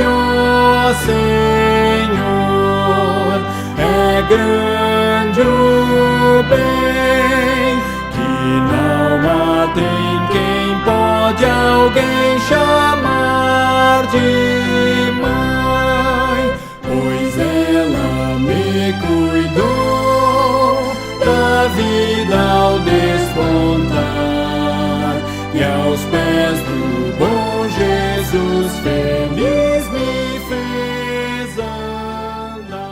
ó Senhor, é grande o bem, que não há tem quem pode alguém chamar de mãe, pois ela me cuidou da vida ao despontar, e aos pés do bom Jesus feliz me fez andar.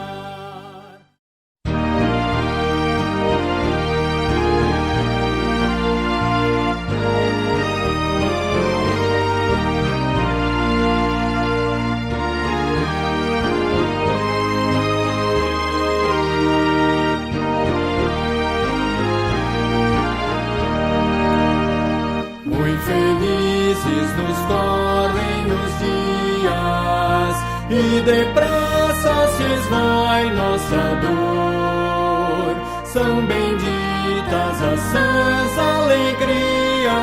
Muito felizes nos correm os dias, e depressa se esvai nossa dor. São benditas as sãs alegrias,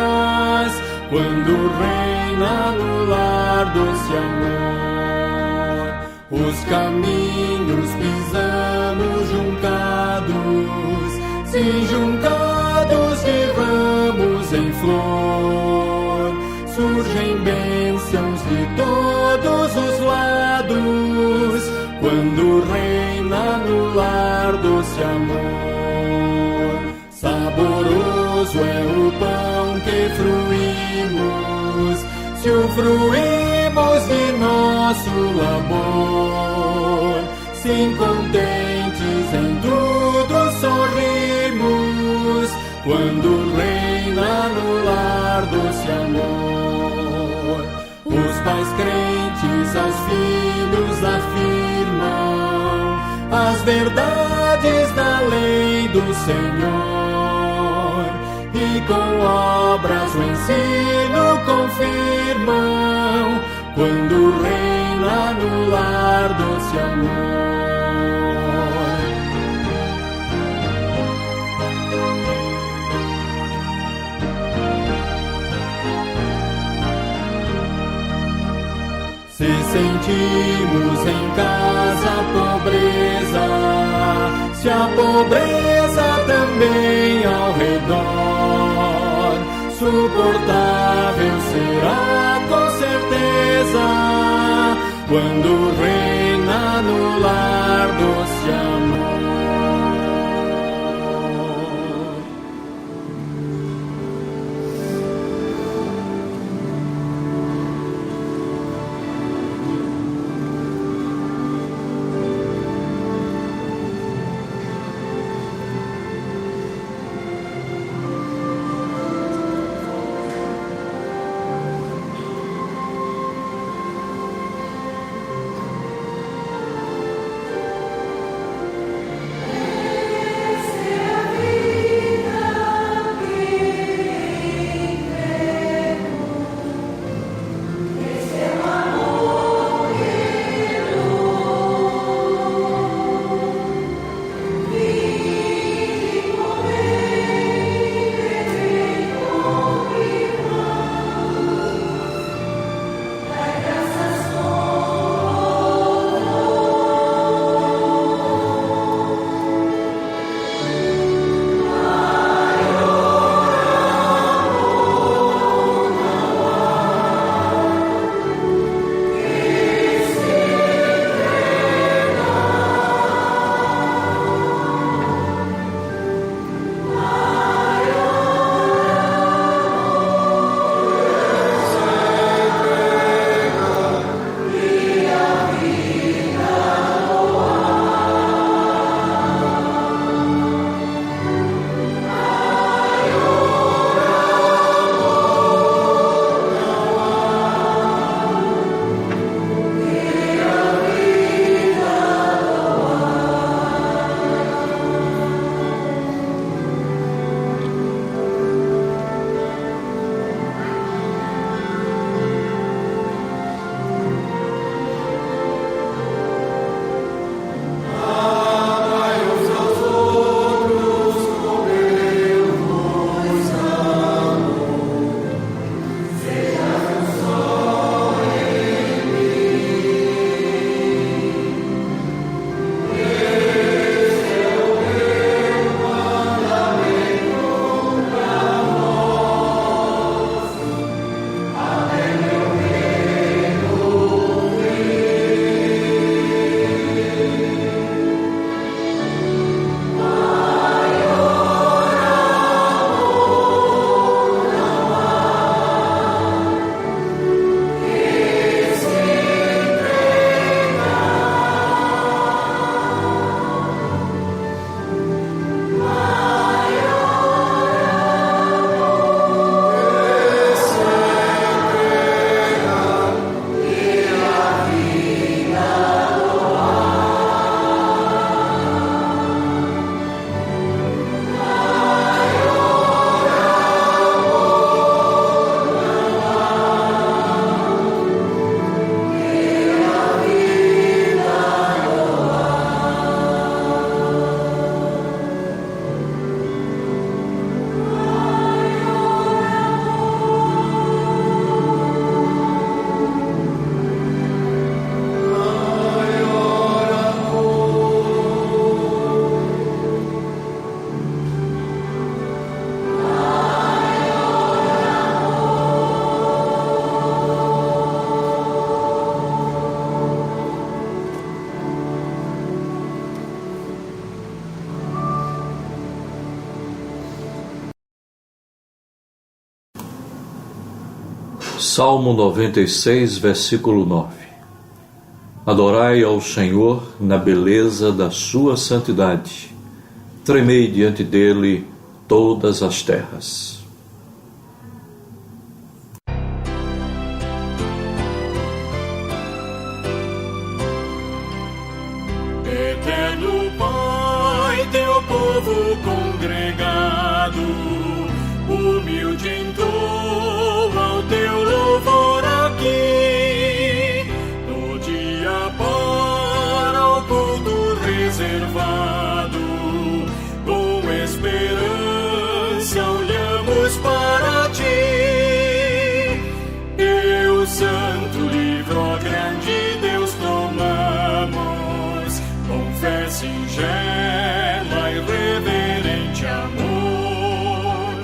quando reina no lar doce amor. Os caminhos pisamos juncados, sim, juncados de ramos em flor. Surgem bênçãos de todos os lados, quando reina no lar doce amor. Saboroso é o pão que fruímos, se o fruímos de nosso labor. Sim, contentes em tudo sorrimos, quando reina no lar doce amor. Os pais crentes aos filhos afirmam as verdades da lei do Senhor, e com obras o ensino confirmam, quando reina no lar doce amor. Se sentimos em casa a pobreza, se a pobreza também ao redor, suportável será com certeza, quando reina no lar doce amor. Salmo 96, versículo 9. Adorai ao Senhor na beleza da sua santidade. Tremei diante dele todas as terras. Eterno Pai, teu povo congregado, humilde entoa ao teu louvor aqui, no dia para o culto reservado, com esperança olhamos para ti. Deus Santo, livre, ó grande Deus, clamamos, com fé singela e reverente amor,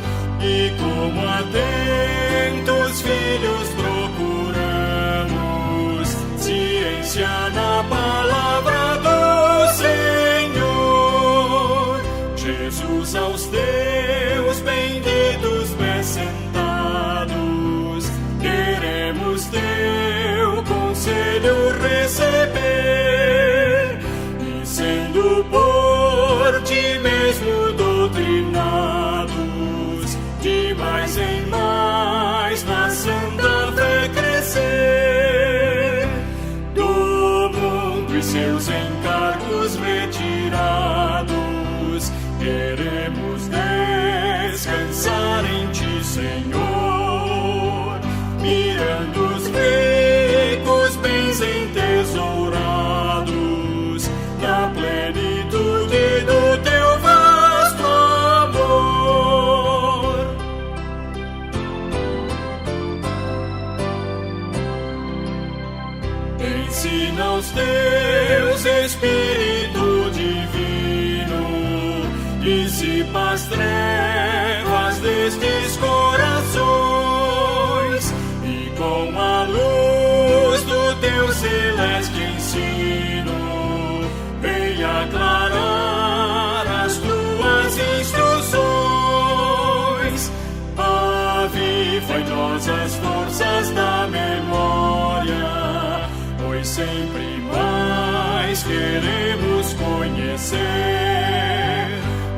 e como atentos filhos procuramos ciência na palavra do Senhor. Jesus, aos teus benditos pés sentados, queremos teu conselho receber, e sendo por ti mesmo doutrinados, de mais em mais na santa fé crescer, do mundo e seus encargos retirados, queremos descansar em ti, Senhor, mirando os ricos bens entesourados na plenitude do teu vasto amor. Ensina aos teus Espírito Divino, dissipa as trevas destes corações, e com a luz do teu celeste ensino, venha aclarar as tuas instruções. Aviva em nós as forças da memória, pois sempre mais queremos conhecer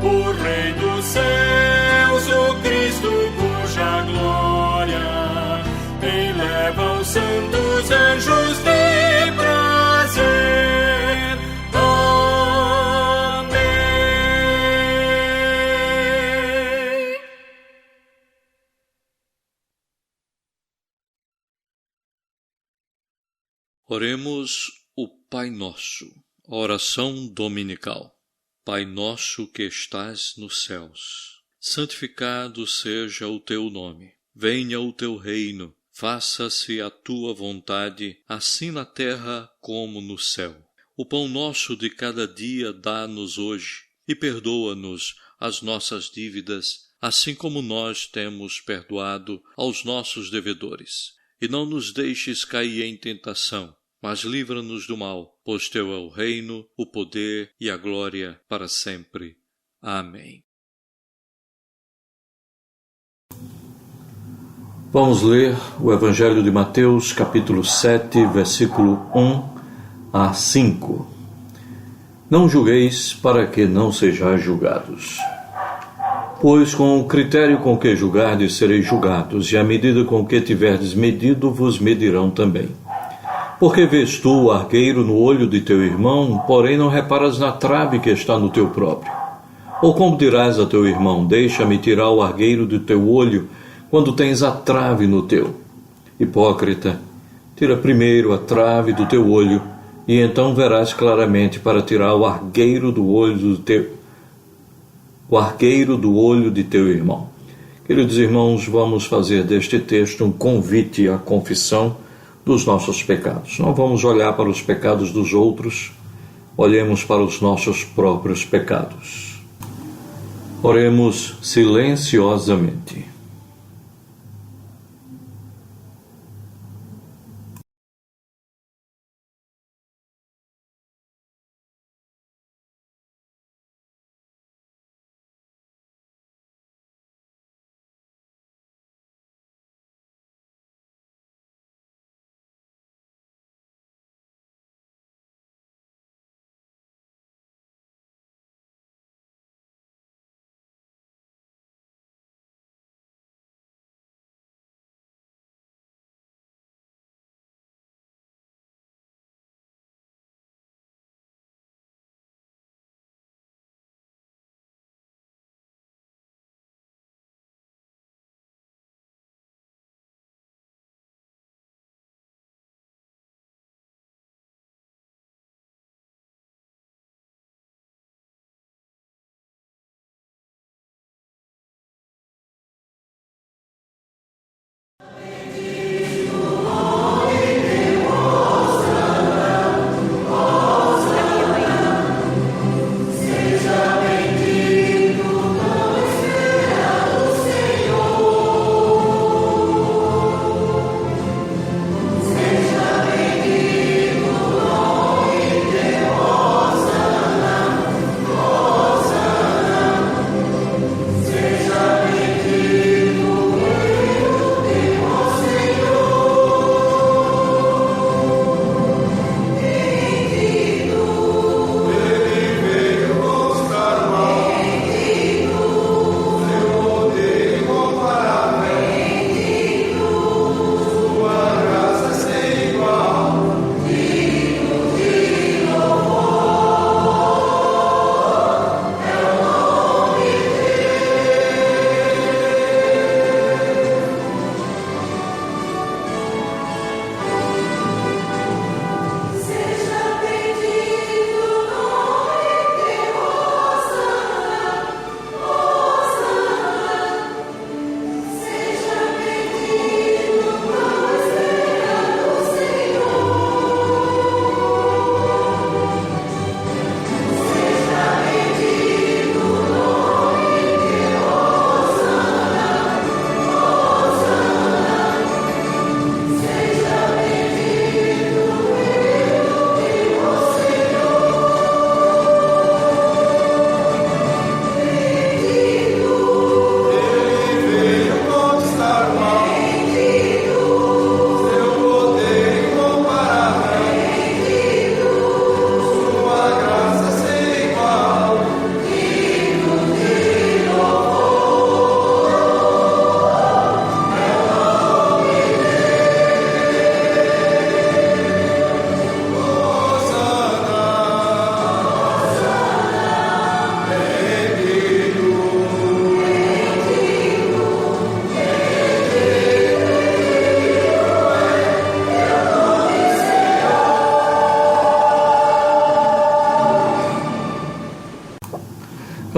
o Rei dos céus, o Cristo cuja glória eleva os santos anjos de prazer. Amém. Oremos o Pai Nosso, a oração dominical. Pai nosso que estás nos céus, santificado seja o teu nome. Venha o teu reino, faça-se a tua vontade, assim na terra como no céu. O pão nosso de cada dia dá-nos hoje, e perdoa-nos as nossas dívidas, assim como nós temos perdoado aos nossos devedores. E não nos deixes cair em tentação, mas livra-nos do mal, pois teu é o reino, o poder e a glória para sempre. Amém. Vamos ler o Evangelho de Mateus, capítulo 7, versículo 1 a 5. Não julgueis para que não sejais julgados. Pois com o critério com que julgardes sereis julgados, e a medida com que tiverdes medido vos medirão também. Porque vês tu o argueiro no olho de teu irmão, porém não reparas na trave que está no teu próprio? Ou como dirás a teu irmão, deixa-me tirar o argueiro do teu olho, quando tens a trave no teu? Hipócrita, tira primeiro a trave do teu olho, e então verás claramente para tirar o argueiro do olho de teu irmão. Queridos irmãos, vamos fazer deste texto um convite à confissão dos nossos pecados. Não vamos olhar para os pecados dos outros, olhemos para os nossos próprios pecados. Oremos silenciosamente.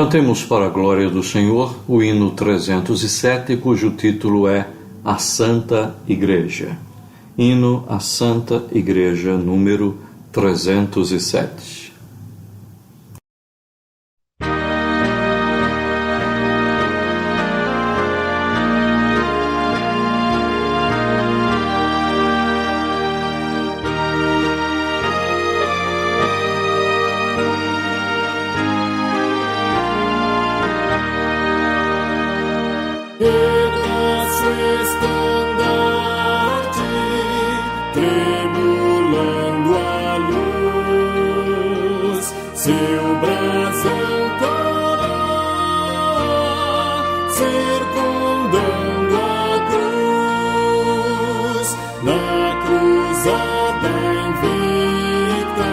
Cantemos para a glória do Senhor o hino 307, cujo título é A Santa Igreja. Hino à Santa Igreja, número 307. Tremulando a luz, seu brasão coroa, circundando a cruz, na cruzada invicta.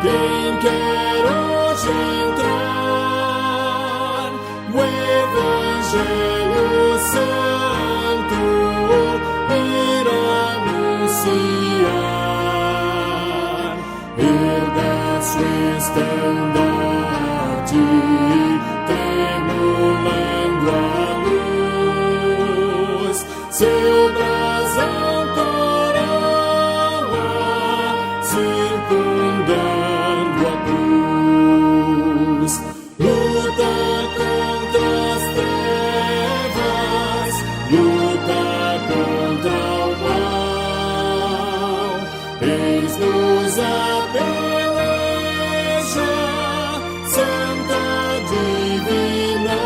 Quem quer hoje entrar, o Evangelho Santo irá anunciar. Erga seu estandarte, tremulando a luz, seu brasão coroa, circundando a cruz. Luta contra as trevas, luta contra o mal. Eis-nos a peleja, Santa Divinal,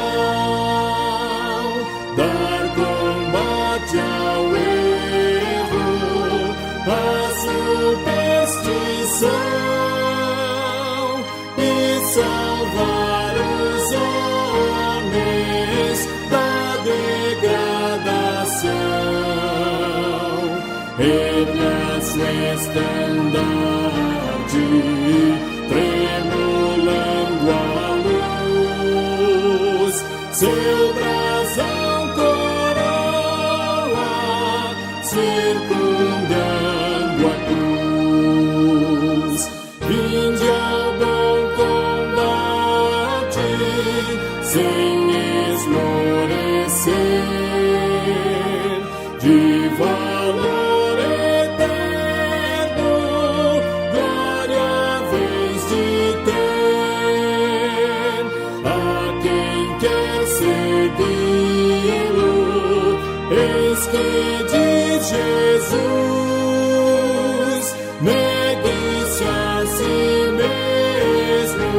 dar combate ao erro, à superstição e salvar os homens da degradação. Erga seu estandarte, tremulando a luz, seu brasão coroa, circundando a cruz. Vinde ao bom combate, sem esmorecer, de valor eterno, glória vez de ter. A quem quer segui-lo, eis que diz Jesus: negue-se a si mesmo,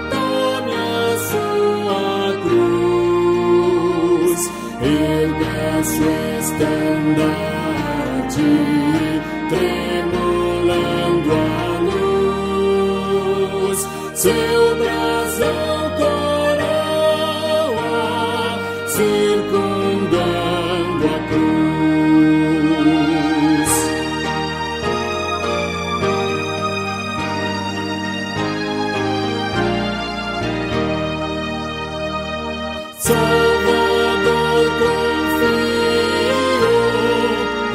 tome a sua cruz. Erga seu estandarte, tremulando a luz, seu brasão coroa, circundando a cruz. Salvador, confio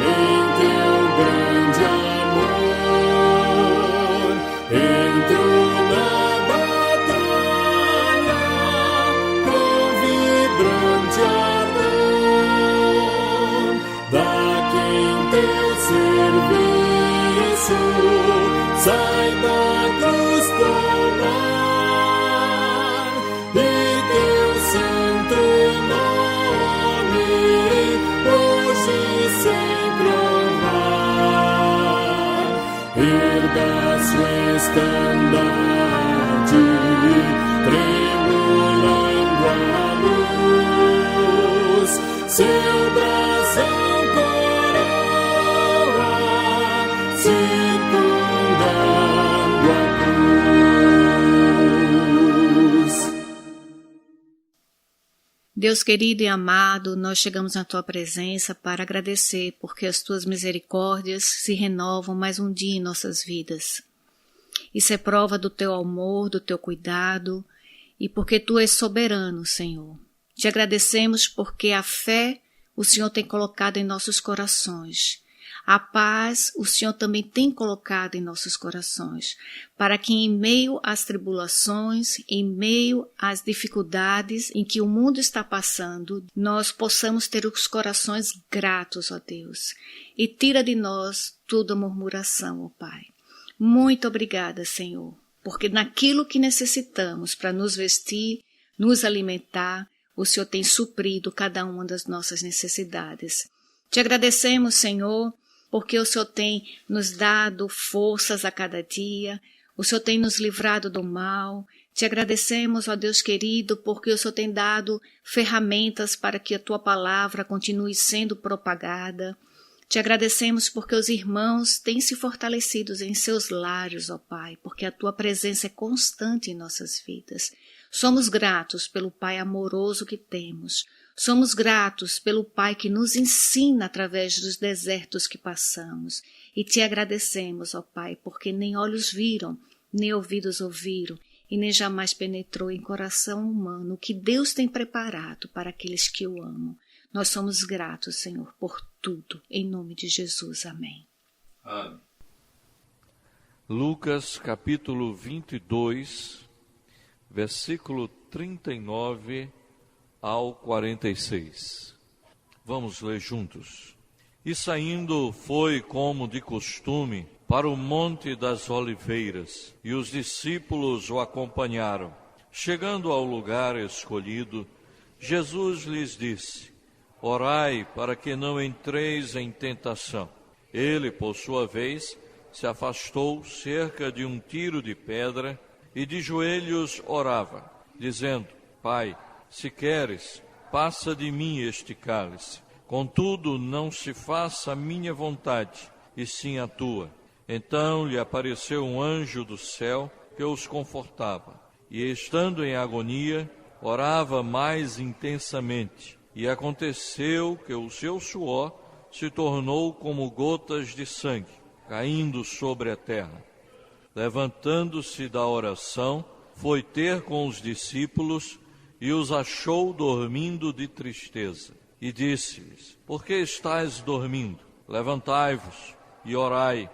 em teu grande amor. Entro na batalha com vibrante ardor. Daqui em teu serviço sai da cruz tomar, e teu santo nome hoje e sempre honrar. Erga seu estandarte, tremulando a luz, seu brasão coroa, circundando a cruz. Deus querido e amado, nós chegamos na Tua presença para agradecer porque as Tuas misericórdias se renovam mais um dia em nossas vidas. Isso é prova do Teu amor, do Teu cuidado e porque Tu és soberano, Senhor. Te agradecemos porque a fé o Senhor tem colocado em nossos corações. A paz o Senhor também tem colocado em nossos corações, para que em meio às tribulações, em meio às dificuldades em que o mundo está passando, nós possamos ter os corações gratos, ó Deus, e tira de nós toda murmuração, ó Pai. Muito obrigada, Senhor, porque naquilo que necessitamos para nos vestir, nos alimentar, o Senhor tem suprido cada uma das nossas necessidades. Te agradecemos, Senhor, porque o Senhor tem nos dado forças a cada dia, o Senhor tem nos livrado do mal. Te agradecemos, ó Deus querido, porque o Senhor tem dado ferramentas para que a Tua palavra continue sendo propagada. Te agradecemos porque os irmãos têm se fortalecido em seus lares, ó Pai, porque a Tua presença é constante em nossas vidas. Somos gratos pelo Pai amoroso que temos. Somos gratos pelo Pai que nos ensina através dos desertos que passamos. E te agradecemos, ó Pai, porque nem olhos viram, nem ouvidos ouviram, e nem jamais penetrou em coração humano o que Deus tem preparado para aqueles que o amam. Nós somos gratos, Senhor, por tudo. Em nome de Jesus. Amém. Amém. Lucas capítulo 22, versículo 39 ao 46. Vamos ler juntos. E saindo foi, como de costume, para o Monte das Oliveiras, e os discípulos o acompanharam. Chegando ao lugar escolhido, Jesus lhes disse: Orai para que não entreis em tentação. Ele, por sua vez, se afastou cerca de um tiro de pedra e de joelhos orava, dizendo: Pai, se queres, passa de mim este cálice. Contudo, não se faça a minha vontade, e sim a tua. Então lhe apareceu um anjo do céu que os confortava. E estando em agonia, orava mais intensamente. E aconteceu que o seu suor se tornou como gotas de sangue, caindo sobre a terra. Levantando-se da oração, foi ter com os discípulos e os achou dormindo de tristeza. E disse-lhes: Por que estáis dormindo? Levantai-vos e orai,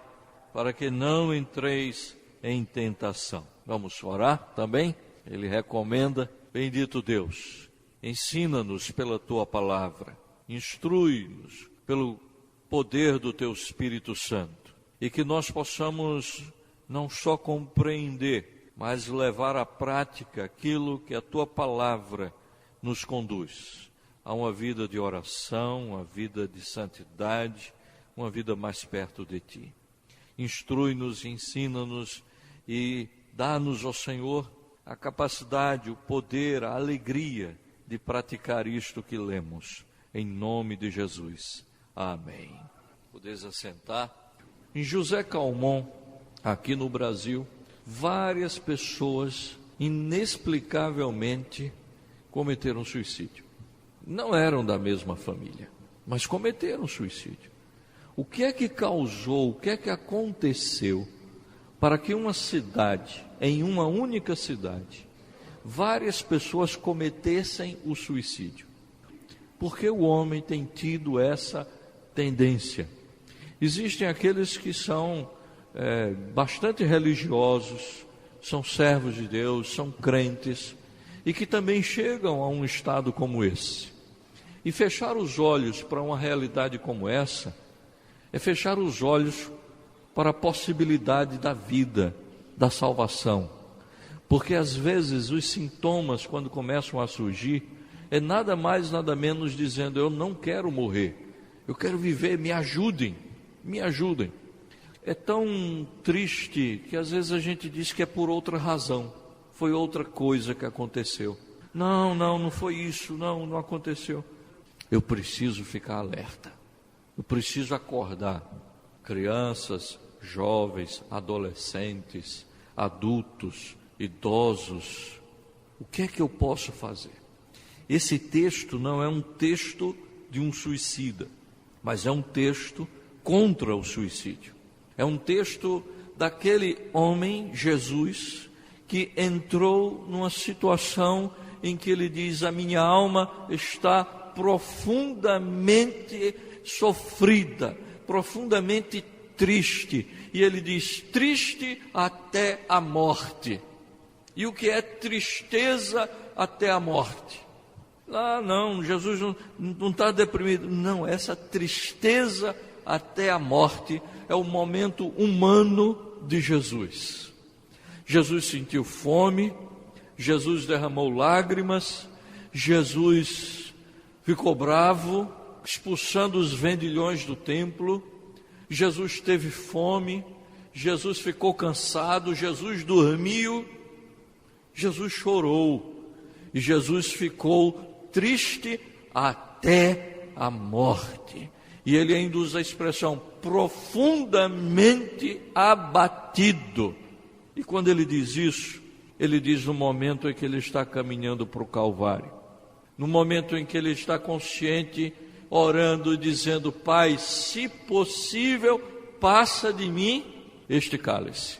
para que não entreis em tentação. Vamos orar também? Ele recomenda: Bendito Deus, ensina-nos pela Tua palavra, instrui-nos pelo poder do Teu Espírito Santo, e que nós possamos não só compreender, mas levar à prática aquilo que a Tua palavra nos conduz a uma vida de oração, uma vida de santidade, uma vida mais perto de Ti. Instrui-nos, ensina-nos e dá-nos, ó Senhor, a capacidade, o poder, a alegria de praticar isto que lemos. Em nome de Jesus. Amém. Podeis assentar. Em José Calmon, aqui no Brasil, várias pessoas inexplicavelmente cometeram suicídio. Não eram da mesma família, mas cometeram suicídio. O que é que causou, o que é que aconteceu para que uma cidade, em uma única cidade, várias pessoas cometessem o suicídio? Porque o homem tem tido essa tendência. Existem aqueles que são bastante religiosos, são servos de Deus, são crentes, e que também chegam a um estado como esse. E fechar os olhos para uma realidade como essa é fechar os olhos para a possibilidade da vida, da salvação. Porque às vezes os sintomas, quando começam a surgir, é nada mais, nada menos dizendo: eu não quero morrer, eu quero viver, me ajudem, me ajudem. É tão triste que às vezes a gente diz que é por outra razão, foi outra coisa que aconteceu. Não foi isso, não aconteceu. Eu preciso ficar alerta, eu preciso acordar. Crianças, jovens, adolescentes, adultos, idosos, o que é que eu posso fazer? Esse texto não é um texto de um suicida, mas é um texto contra o suicídio. É um texto daquele homem, Jesus, que entrou numa situação em que ele diz: a minha alma está profundamente sofrida, profundamente triste. E ele diz: triste até a morte. E o que é tristeza até a morte? Ah, não, Jesus não está deprimido. Não, essa tristeza até a morte é o momento humano de Jesus. Jesus sentiu fome, Jesus derramou lágrimas, Jesus ficou bravo, expulsando os vendilhões do templo. Jesus teve fome, Jesus ficou cansado, Jesus dormiu, Jesus chorou e Jesus ficou triste até a morte. E ele ainda usa a expressão profundamente abatido. E quando ele diz isso, ele diz no momento em que ele está caminhando para o Calvário, no momento em que ele está consciente, orando, dizendo: Pai, se possível, passa de mim este cálice.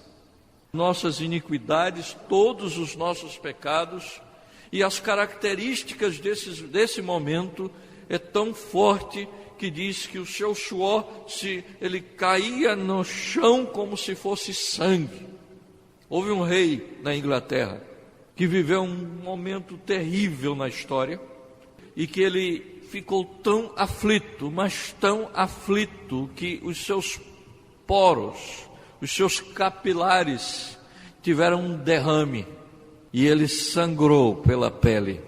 Nossas iniquidades, todos os nossos pecados e as características desse momento é tão forte que diz que o seu suor, ele caía no chão como se fosse sangue. Houve um rei na Inglaterra que viveu um momento terrível na história e que ele ficou tão aflito, mas tão aflito, que os seus poros, os seus capilares tiveram um derrame e ele sangrou pela pele.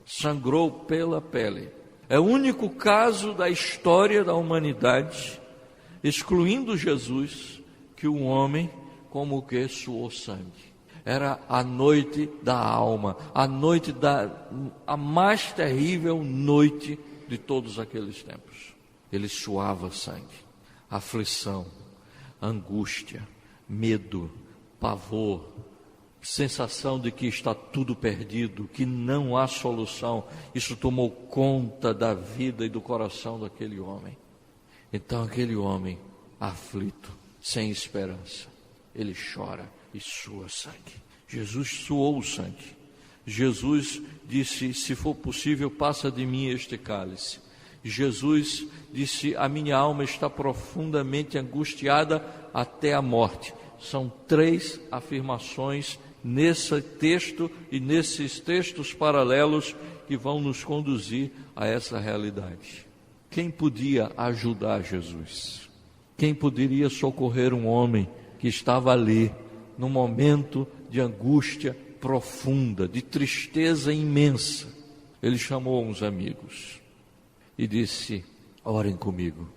Sangrou pela pele. É o único caso da história da humanidade, excluindo Jesus, que um homem como que suou sangue. Era a noite da alma, a mais terrível noite de todos aqueles tempos. Ele suava sangue, aflição, angústia, medo, pavor, sensação de que está tudo perdido, que não há solução. Isso tomou conta da vida e do coração daquele homem. Então aquele homem aflito, sem esperança, ele chora e sua sangue. Jesus suou o sangue. Jesus disse: se for possível, passa de mim este cálice. Jesus disse: a minha alma está profundamente angustiada até a morte. São 3 afirmações nesse texto e nesses textos paralelos que vão nos conduzir a essa realidade. Quem podia ajudar Jesus? Quem poderia socorrer um homem que estava ali num momento de angústia profunda, de tristeza imensa? Ele chamou uns amigos e disse: orem comigo.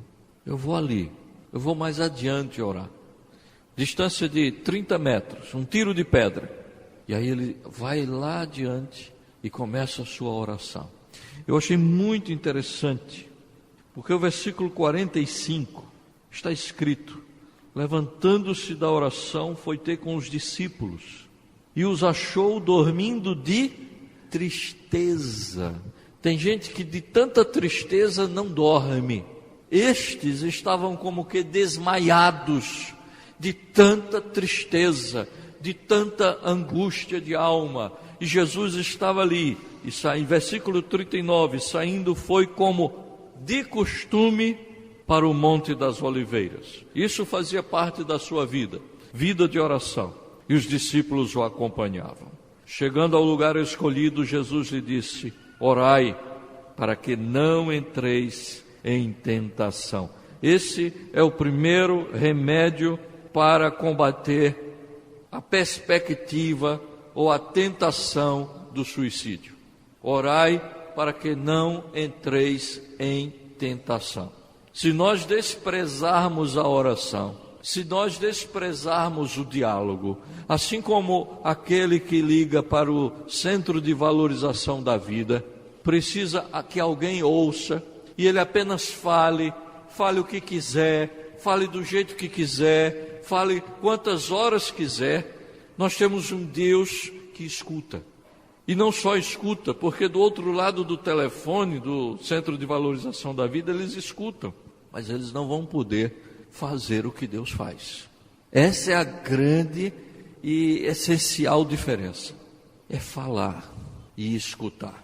Eu vou ali, eu vou mais adiante orar. Distância de 30 metros, um tiro de pedra. E aí ele vai lá adiante e começa a sua oração. Eu achei muito interessante, porque o versículo 45 está escrito: levantando-se da oração, foi ter com os discípulos e os achou dormindo de tristeza. Tem gente que de tanta tristeza não dorme. Estes estavam como que desmaiados de tanta tristeza, de tanta angústia de alma. E Jesus estava ali, e versículo 39, saindo foi como de costume para o Monte das Oliveiras. Isso fazia parte da sua vida de oração. E os discípulos o acompanhavam. Chegando ao lugar escolhido, Jesus lhe disse: orai para que não entreis em tentação. Esse é o primeiro remédio para combater a perspectiva ou a tentação do suicídio. Orai para que não entreis em tentação. Se nós desprezarmos a oração, se nós desprezarmos o diálogo, assim como aquele que liga para o Centro de Valorização da Vida, precisa que alguém ouça e ele apenas fale o que quiser, fale do jeito que quiser, fale quantas horas quiser. Nós temos um Deus que escuta. E não só escuta, porque do outro lado do telefone, do Centro de Valorização da Vida, eles escutam, mas eles não vão poder fazer o que Deus faz. Essa é a grande e essencial diferença. É falar e escutar.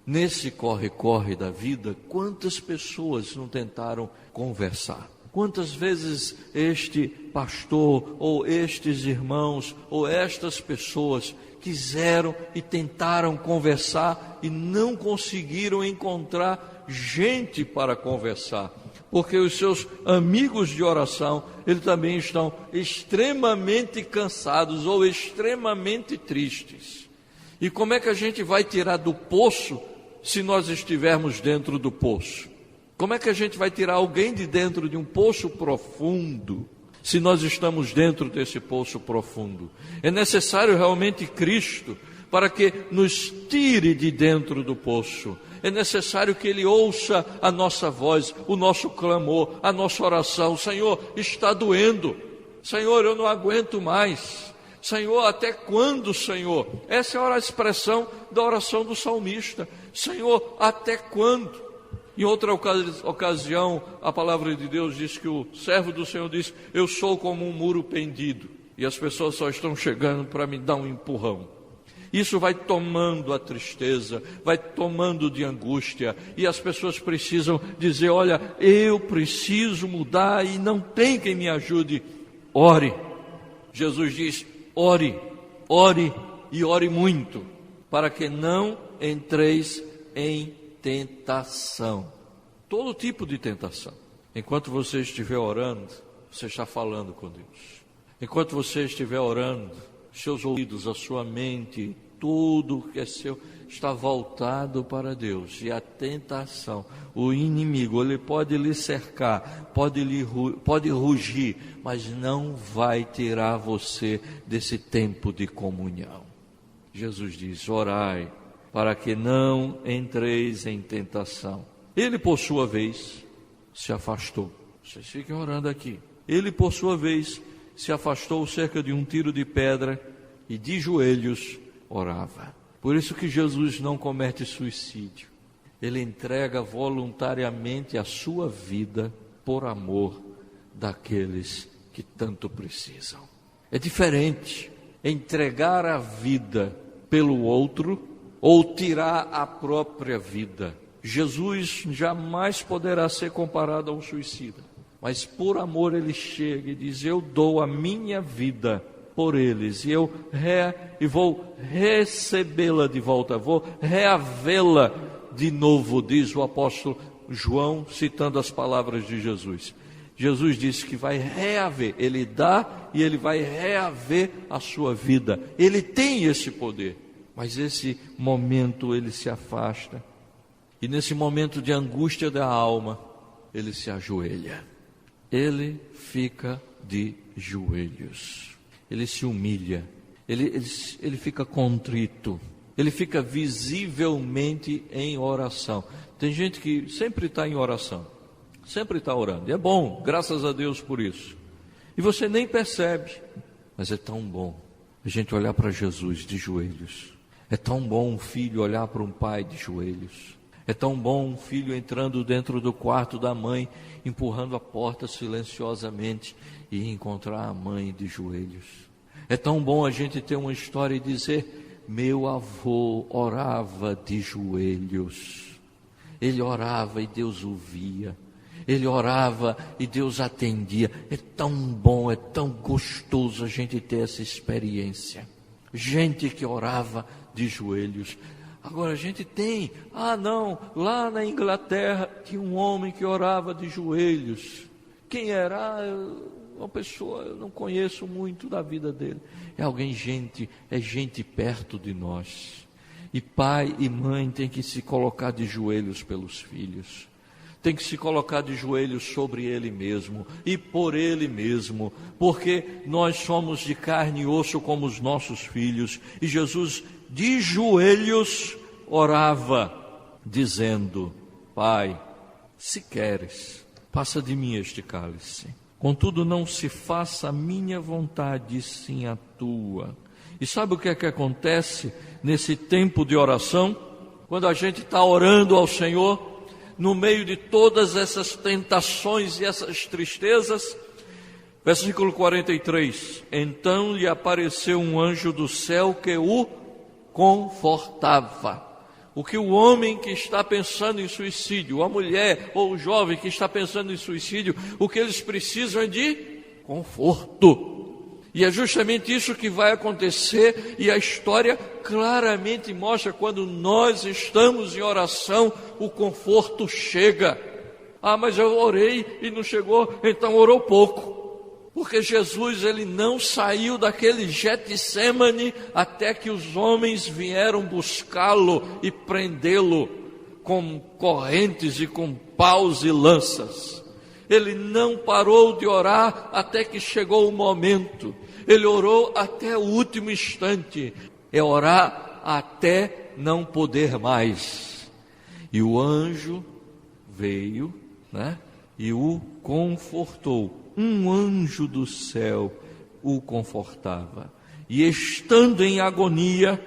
Nesse corre-corre da vida, quantas pessoas não tentaram conversar? Quantas vezes este pastor, ou estes irmãos, ou estas pessoas quiseram e tentaram conversar e não conseguiram encontrar gente para conversar, porque os seus amigos de oração, eles também estão extremamente cansados ou extremamente tristes. E como é que a gente vai tirar do poço se nós estivermos dentro do poço? Como é que a gente vai tirar alguém de dentro de um poço profundo se nós estamos dentro desse poço profundo? É necessário realmente Cristo para que nos tire de dentro do poço. É necessário que Ele ouça a nossa voz, o nosso clamor, a nossa oração. Senhor, está doendo. Senhor, eu não aguento mais. Senhor, até quando, Senhor? Essa é a expressão da oração do salmista. Senhor, até quando? Em outra ocasião, a palavra de Deus diz que o servo do Senhor diz: eu sou como um muro pendido, e as pessoas só estão chegando para me dar um empurrão. Isso vai tomando a tristeza, vai tomando de angústia, e as pessoas precisam dizer: olha, eu preciso mudar e não tem quem me ajude. Ore. Jesus diz: ore, ore e ore muito, para que não entreis em tentação. Todo tipo de tentação. Enquanto você estiver orando, você está falando com Deus. Enquanto você estiver orando, seus ouvidos, a sua mente, tudo que é seu está voltado para Deus. E a tentação, o inimigo, ele pode lhe cercar, pode rugir, mas não vai tirar você desse tempo de comunhão. Jesus diz: orai, para que não entreis em tentação. Ele, por sua vez, se afastou. Vocês fiquem orando aqui. Ele, por sua vez, se afastou cerca de um tiro de pedra e de joelhos orava. Por isso que Jesus não comete suicídio. Ele entrega voluntariamente a sua vida por amor daqueles que tanto precisam. É diferente entregar a vida pelo outro ou tirar a própria vida. Jesus jamais poderá ser comparado a um suicida, mas por amor ele chega e diz: eu dou a minha vida por eles, e vou recebê-la de volta, vou reavê-la de novo, diz o apóstolo João, citando as palavras de Jesus. Jesus disse que vai reaver, ele dá e ele vai reaver a sua vida. Ele tem esse poder. Mas esse momento ele se afasta, e nesse momento de angústia da alma, ele se ajoelha, ele fica de joelhos, ele se humilha, ele fica contrito, ele fica visivelmente em oração. Tem gente que sempre está em oração, sempre está orando, e é bom, graças a Deus por isso, e você nem percebe, mas é tão bom a gente olhar para Jesus de joelhos. É tão bom um filho olhar para um pai de joelhos. É tão bom um filho entrando dentro do quarto da mãe, empurrando a porta silenciosamente e encontrar a mãe de joelhos. É tão bom a gente ter uma história e dizer: meu avô orava de joelhos. Ele orava e Deus o via. Ele orava e Deus atendia. É tão bom, é tão gostoso a gente ter essa experiência. Gente que orava de joelhos. Agora a gente tem, lá na Inglaterra tinha um homem que orava de joelhos. Quem era? Uma pessoa, eu não conheço muito da vida dele. É gente perto de nós. E pai e mãe tem que se colocar de joelhos pelos filhos. Tem que se colocar de joelhos sobre ele mesmo e por ele mesmo, porque nós somos de carne e osso como os nossos filhos. E Jesus de joelhos orava, dizendo: Pai, se queres, passa de mim este cálice. Contudo, não se faça a minha vontade, sim a tua. E sabe o que é que acontece nesse tempo de oração? Quando a gente está orando ao Senhor, no meio de todas essas tentações e essas tristezas, versículo 43, então lhe apareceu um anjo do céu que o confortava. O que o homem que está pensando em suicídio, a mulher ou o jovem que está pensando em suicídio, o que eles precisam é de conforto. E é justamente isso que vai acontecer, e a história claramente mostra: quando nós estamos em oração, o conforto chega. Ah, mas eu orei e não chegou, então orou pouco. Porque Jesus, ele não saiu daquele Getsemane até que os homens vieram buscá-lo e prendê-lo com correntes e com paus e lanças. Ele não parou de orar até que chegou o momento. Ele orou até o último instante. É orar até não poder mais. E o anjo veio, e o confortou. Um anjo do céu o confortava. E estando em agonia,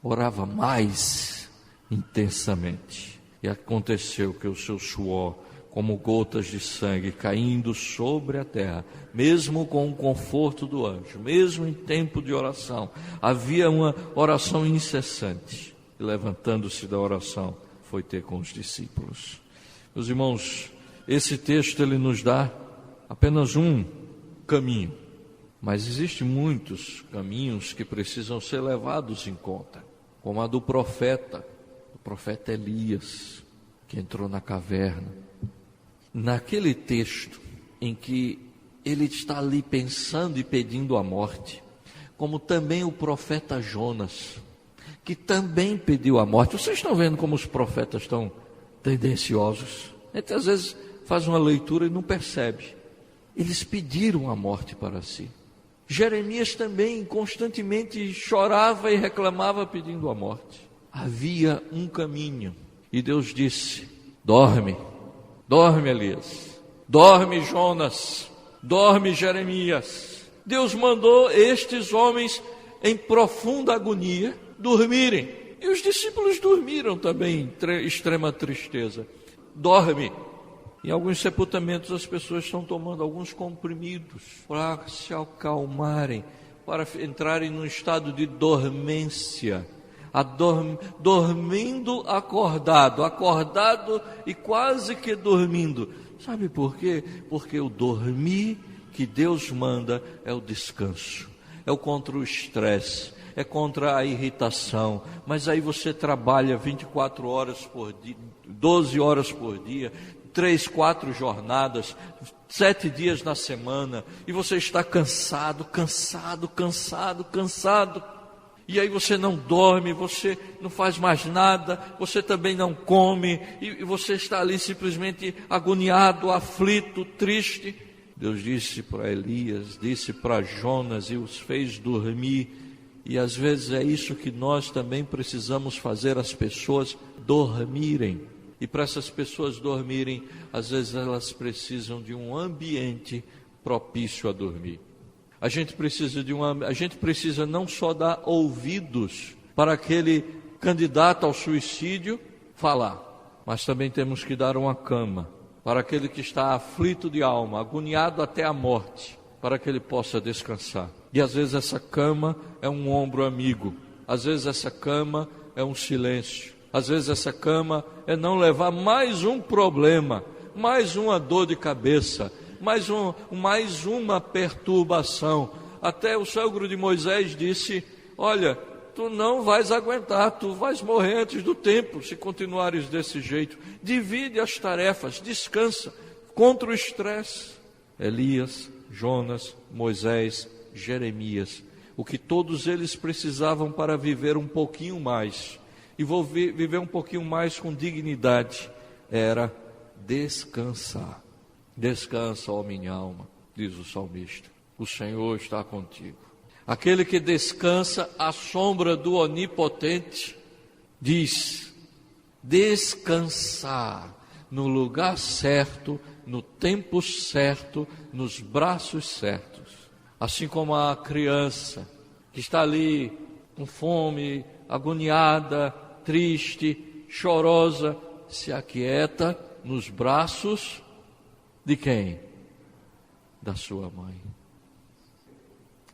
orava mais intensamente. E aconteceu que o seu suor, como gotas de sangue caindo sobre a terra, mesmo com o conforto do anjo, mesmo em tempo de oração, havia uma oração incessante. E levantando-se da oração, foi ter com os discípulos. Meus irmãos, esse texto ele nos dá apenas um caminho, mas existem muitos caminhos que precisam ser levados em conta, como a do profeta, o profeta Elias, que entrou na caverna. Naquele texto em que ele está ali pensando e pedindo a morte, como também o profeta Jonas, que também pediu a morte. Vocês estão vendo como os profetas estão tendenciosos? A gente às vezes faz uma leitura e não percebe. Eles pediram a morte para si. Jeremias também constantemente chorava e reclamava pedindo a morte. Havia um caminho. E Deus disse: dorme, dorme Elias, dorme Jonas, dorme Jeremias. Deus mandou estes homens em profunda agonia dormirem. E os discípulos dormiram também em extrema tristeza. Dorme. Em alguns sepultamentos as pessoas estão tomando alguns comprimidos para se acalmarem, para entrarem num estado de dormência, dormindo acordado e quase que dormindo. Sabe por quê? Porque o dormir que Deus manda é o descanso, é contra o estresse, é contra a irritação. Mas aí você trabalha 24 horas por dia, 12 horas por dia, 3, 4 jornadas, 7 dias na semana, e você está cansado. E aí você não dorme, você não faz mais nada, você também não come, e você está ali simplesmente agoniado, aflito, triste. Deus disse para Elias, disse para Jonas e os fez dormir. E às vezes é isso que nós também precisamos fazer as pessoas dormirem. E para essas pessoas dormirem, às vezes elas precisam de um ambiente propício a dormir. A gente precisa não só dar ouvidos para aquele candidato ao suicídio falar, mas também temos que dar uma cama para aquele que está aflito de alma, agoniado até a morte, para que ele possa descansar. E às vezes essa cama é um ombro amigo, às vezes essa cama é um silêncio. Às vezes essa cama é não levar mais um problema, mais uma dor de cabeça, mais uma perturbação. Até o sogro de Moisés disse: olha, tu não vais aguentar, tu vais morrer antes do tempo se continuares desse jeito. Divide as tarefas, descansa, contra o estresse. Elias, Jonas, Moisés, Jeremias, o que todos eles precisavam para viver um pouquinho mais, e vou viver um pouquinho mais com dignidade, era descansar. Descansa, ó minha alma, diz o salmista, o Senhor está contigo. Aquele que descansa à sombra do Onipotente, diz, descansar no lugar certo, no tempo certo, nos braços certos. Assim como a criança que está ali com fome, agoniada, triste, chorosa, se aquieta nos braços de quem? Da sua mãe.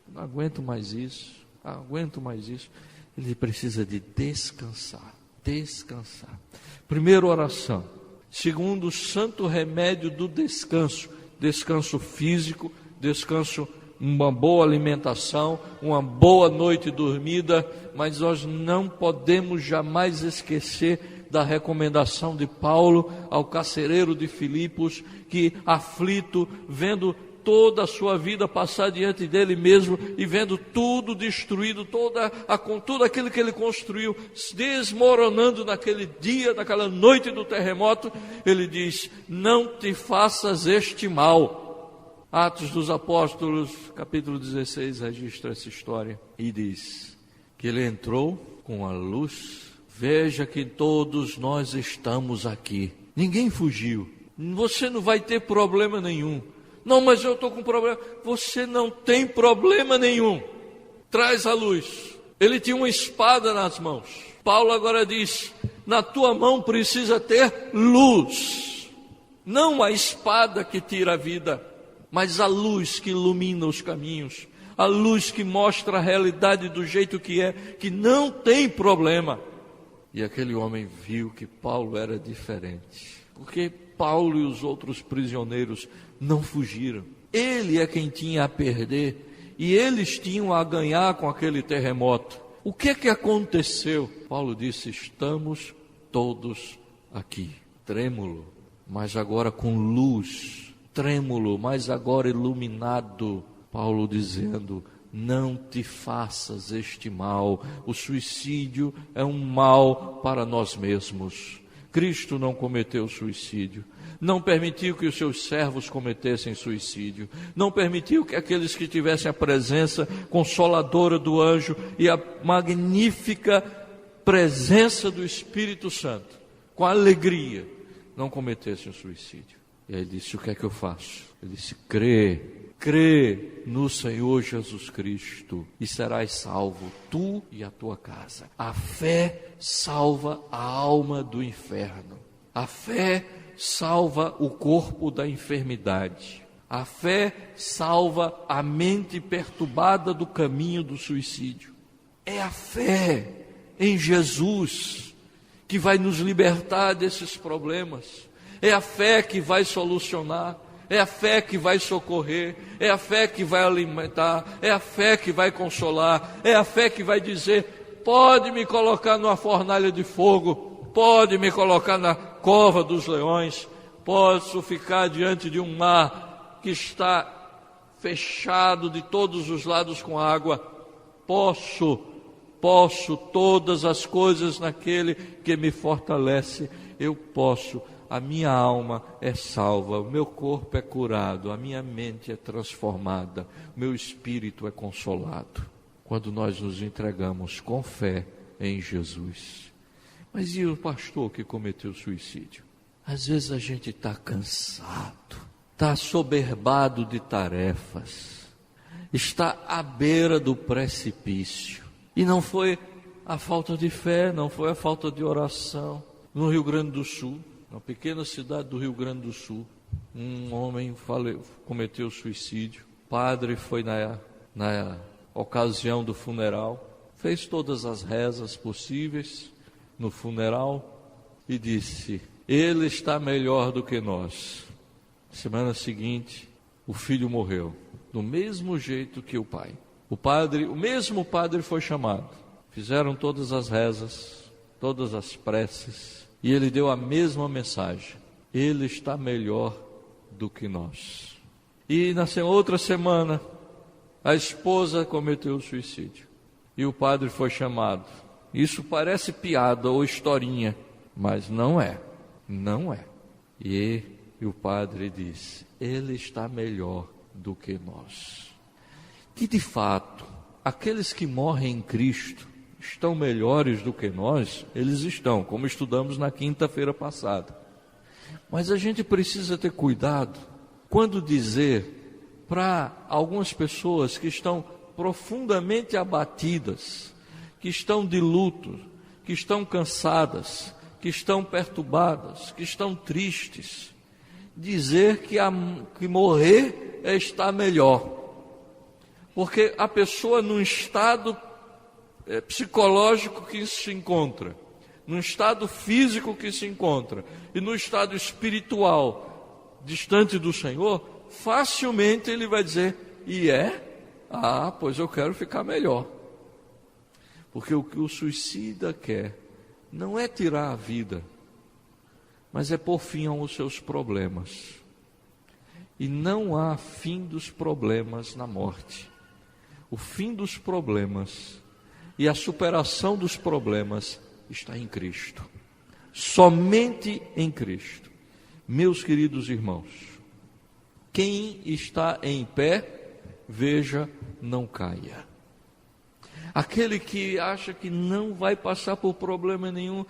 Não aguento mais isso. Ele precisa de descansar. Descansar. Primeira oração. Segundo, o santo remédio do descanso. Descanso físico, descanso, uma boa alimentação, uma boa noite dormida, mas nós não podemos jamais esquecer da recomendação de Paulo ao carcereiro de Filipos, que aflito, vendo toda a sua vida passar diante dele mesmo e vendo tudo destruído, tudo aquilo que ele construiu desmoronando naquele dia, naquela noite do terremoto, ele diz: não te faças este mal. Atos dos Apóstolos, capítulo 16, registra essa história e diz que ele entrou com a luz. Veja que todos nós estamos aqui, ninguém fugiu, você não vai ter problema nenhum. Não, mas eu estou com problema. Você não tem problema nenhum. Traz a luz. Ele tinha uma espada nas mãos. Paulo agora diz: na tua mão precisa ter luz. Não a espada que tira a vida, mas a luz que ilumina os caminhos. A luz que mostra a realidade do jeito que é, que não tem problema. E aquele homem viu que Paulo era diferente. Porque Paulo e os outros prisioneiros não fugiram. Ele é quem tinha a perder e eles tinham a ganhar com aquele terremoto. O que é que aconteceu? Paulo disse: estamos todos aqui. Trêmulo, mas agora com luz. Trêmulo, mas agora iluminado. Paulo dizendo: não te faças este mal. O suicídio é um mal para nós mesmos. Cristo não cometeu suicídio, não permitiu que os seus servos cometessem suicídio, não permitiu que aqueles que tivessem a presença consoladora do anjo e a magnífica presença do Espírito Santo, com alegria, não cometessem o suicídio. E aí ele disse: o que é que eu faço? Ele disse: crê no Senhor Jesus Cristo e serás salvo, tu e a tua casa. A fé salva a alma do inferno. A fé salva o corpo da enfermidade. A fé salva a mente perturbada do caminho do suicídio. É a fé em Jesus que vai nos libertar desses problemas. É a fé que vai solucionar. É a fé que vai socorrer, é a fé que vai alimentar, é a fé que vai consolar, é a fé que vai dizer: pode me colocar numa fornalha de fogo, pode me colocar na cova dos leões, posso ficar diante de um mar que está fechado de todos os lados com água, posso todas as coisas naquele que me fortalece, eu posso. A minha alma é salva, o meu corpo é curado, a minha mente é transformada, o meu espírito é consolado. Quando nós nos entregamos com fé em Jesus. Mas e o pastor que cometeu suicídio? Às vezes a gente está cansado, está assoberbado de tarefas, está à beira do precipício. E não foi a falta de fé, não foi a falta de oração. No Rio Grande do Sul, uma pequena cidade do Rio Grande do Sul, um homem cometeu suicídio. O padre foi na ocasião do funeral, fez todas as rezas possíveis no funeral e disse: ele está melhor do que nós. Semana seguinte, o filho morreu, do mesmo jeito que o pai. O mesmo padre foi chamado. Fizeram todas as rezas, todas as preces, e ele deu a mesma mensagem: ele está melhor do que nós. E na outra semana, a esposa cometeu suicídio. E o padre foi chamado. Isso parece piada ou historinha, mas não é. Não é. E o padre disse: ele está melhor do que nós. Que de fato, aqueles que morrem em Cristo estão melhores do que nós, eles estão, como estudamos na quinta-feira passada. Mas a gente precisa ter cuidado quando dizer para algumas pessoas que estão profundamente abatidas, que estão de luto, que estão cansadas, que estão perturbadas, que estão tristes, dizer que morrer é estar melhor. Porque a pessoa num estado psicológico que se encontra, no estado físico que se encontra e no estado espiritual distante do Senhor, facilmente ele vai dizer: pois eu quero ficar melhor. Porque o que o suicida quer não é tirar a vida, mas é pôr fim aos seus problemas. E não há fim dos problemas na morte. O fim dos problemas e a superação dos problemas está em Cristo. Somente em Cristo. Meus queridos irmãos, quem está em pé, veja, não caia. Aquele que acha que não vai passar por problema nenhum,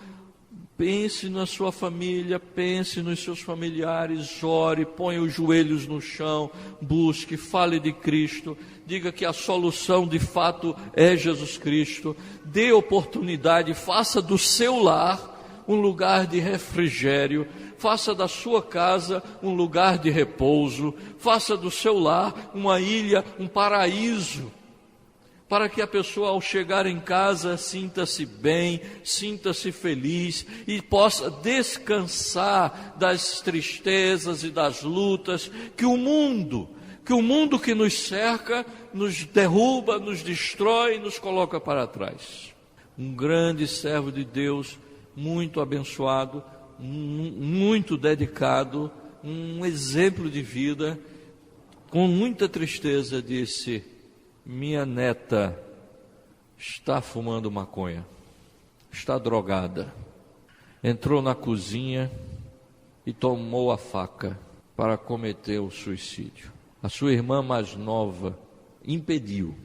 pense na sua família, pense nos seus familiares, ore, ponha os joelhos no chão, busque, fale de Cristo, diga que a solução de fato é Jesus Cristo, dê oportunidade, faça do seu lar um lugar de refrigério, faça da sua casa um lugar de repouso, faça do seu lar uma ilha, um paraíso, para que a pessoa ao chegar em casa sinta-se bem, sinta-se feliz e possa descansar das tristezas e das lutas que o mundo que nos cerca, nos derruba, nos destrói, nos coloca para trás. Um grande servo de Deus, muito abençoado, muito dedicado, um exemplo de vida, com muita tristeza disse: minha neta está fumando maconha, está drogada, entrou na cozinha e tomou a faca para cometer o suicídio. A sua irmã mais nova impediu,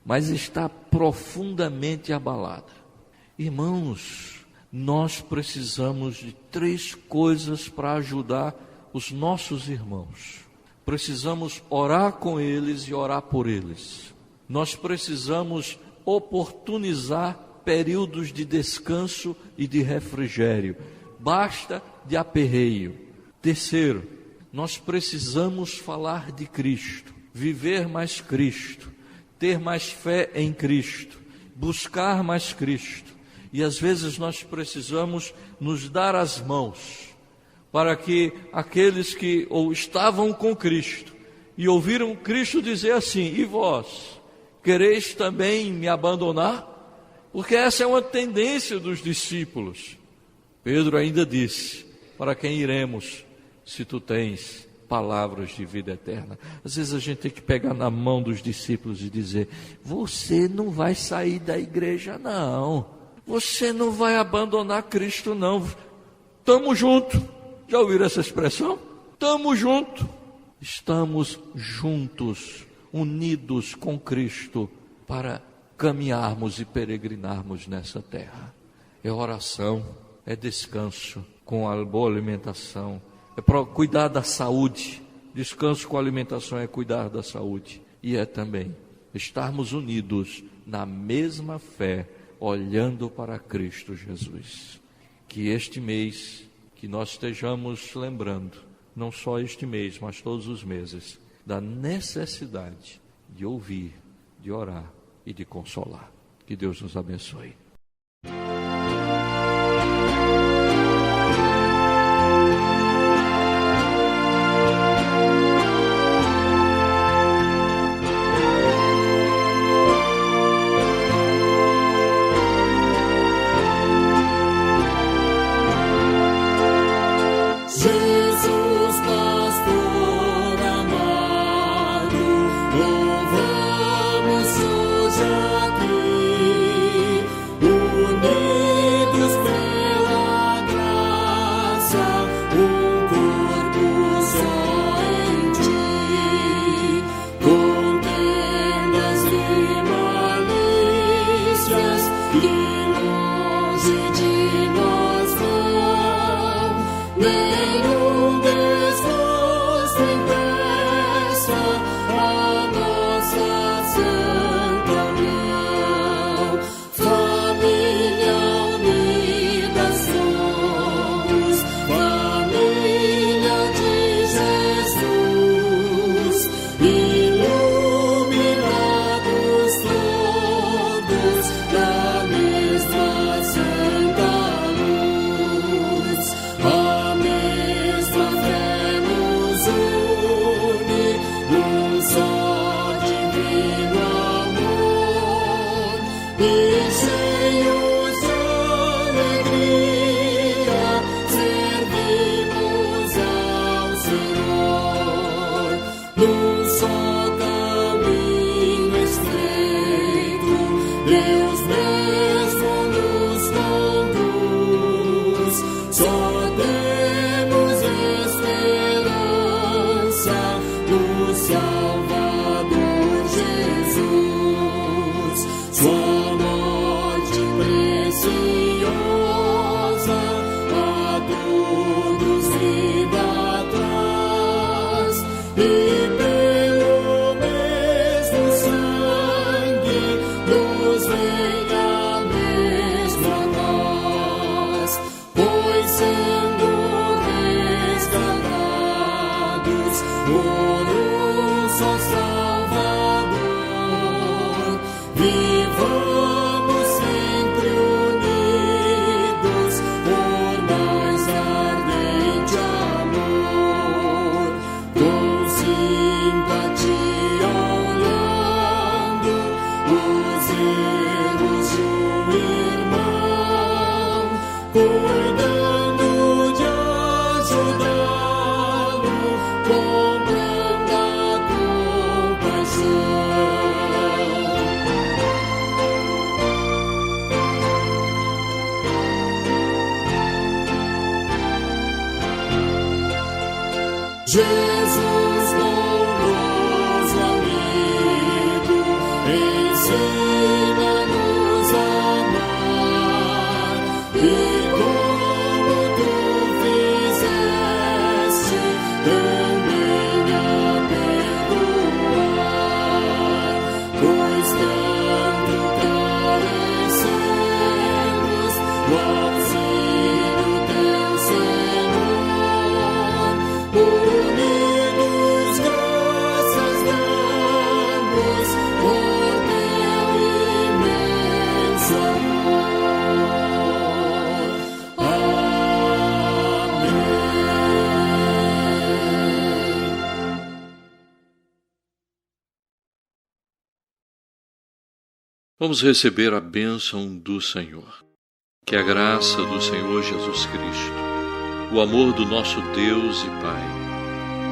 mas está profundamente abalada. Irmãos, nós precisamos de 3 coisas para ajudar os nossos irmãos. Precisamos orar com eles e orar por eles. Nós precisamos oportunizar períodos de descanso e de refrigério. Basta de aperreio. Terceiro, nós precisamos falar de Cristo, viver mais Cristo, ter mais fé em Cristo, buscar mais Cristo. E às vezes nós precisamos nos dar as mãos, para que aqueles que ou estavam com Cristo e ouviram Cristo dizer assim: e vós, quereis também me abandonar? Porque essa é uma tendência dos discípulos. Pedro ainda disse: para quem iremos, se tu tens palavras de vida eterna? Às vezes a gente tem que pegar na mão dos discípulos e dizer: você não vai sair da igreja não, você não vai abandonar Cristo não, estamos juntos. Já ouviram essa expressão? Estamos juntos, unidos com Cristo para caminharmos e peregrinarmos nessa terra. É oração, é descanso com a boa alimentação, é para cuidar da saúde. Descanso com alimentação é cuidar da saúde, e é também estarmos unidos na mesma fé, olhando para Cristo Jesus. Que este mês, que nós estejamos lembrando, não só este mês, mas todos os meses, da necessidade de ouvir, de orar e de consolar. Que Deus nos abençoe. Louvamos hoje aqui Jesus, bom nosso amigo, ensina-nos a amar, e como tu fizeste, também a perdoar, pois tanto carecemos do auxílio teu, Senhor. Unidos, graças damos por teu imenso amor. Amém. Vamos receber a bênção do Senhor. Que a graça do Senhor Jesus Cristo, o amor do nosso Deus e Pai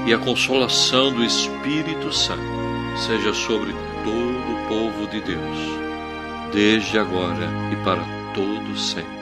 e a consolação do Espírito Santo seja sobre todo o povo de Deus, desde agora e para todo sempre.